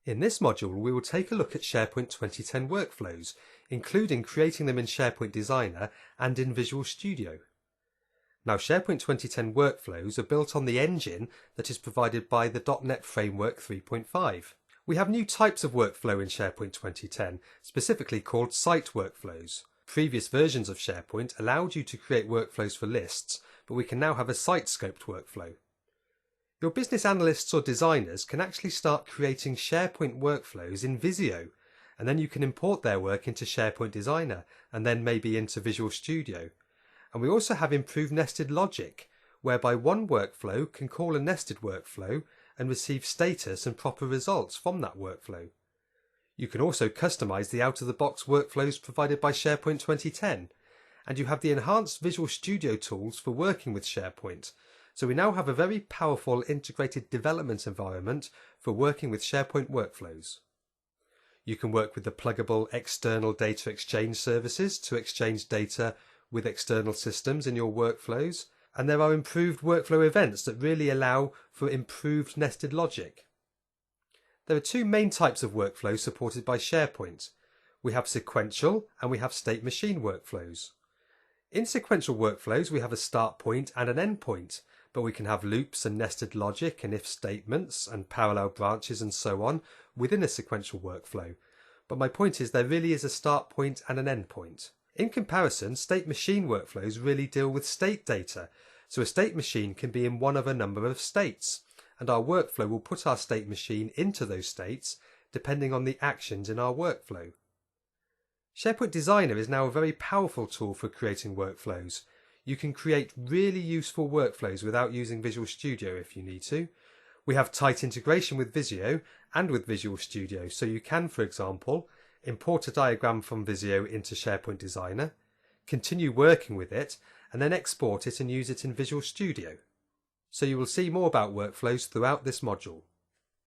In this module, we will take a look at SharePoint 2010 workflows, including creating them in SharePoint Designer and in Visual Studio. Now, SharePoint 2010 workflows are built on the engine that is provided by the .NET Framework 3.5. We have new types of workflow in SharePoint 2010, specifically called site workflows. Previous versions of SharePoint allowed you to create workflows for lists, but we can now have a site-scoped workflow. Your business analysts or designers can actually start creating SharePoint workflows in Visio, and then you can import their work into SharePoint Designer and then maybe into Visual Studio. And we also have improved nested logic, whereby one workflow can call a nested workflow and receive status and proper results from that workflow. You can also customize the out-of-the-box workflows provided by SharePoint 2010, and you have the enhanced Visual Studio tools for working with SharePoint. So we now have a very powerful integrated development environment for working with SharePoint workflows. You can work with the pluggable external data exchange services to exchange data with external systems in your workflows, and there are improved workflow events that really allow for improved nested logic. There are two main types of workflows supported by SharePoint. We have sequential and we have state machine workflows. In sequential workflows, we have a start point and an end point, but we can have loops and nested logic and if statements and parallel branches and so on within a sequential workflow. But my point is there really is a start point and an end point. In comparison, state machine workflows really deal with state data. So a state machine can be in one of a number of states, and our workflow will put our state machine into those states depending on the actions in our workflow. SharePoint Designer is now a very powerful tool for creating workflows. You can create really useful workflows without using Visual Studio if you need to. We have tight integration with Visio and with Visual Studio, so you can, for example, import a diagram from Visio into SharePoint Designer, continue working with it, and then export it and use it in Visual Studio. So you will see more about workflows throughout this module.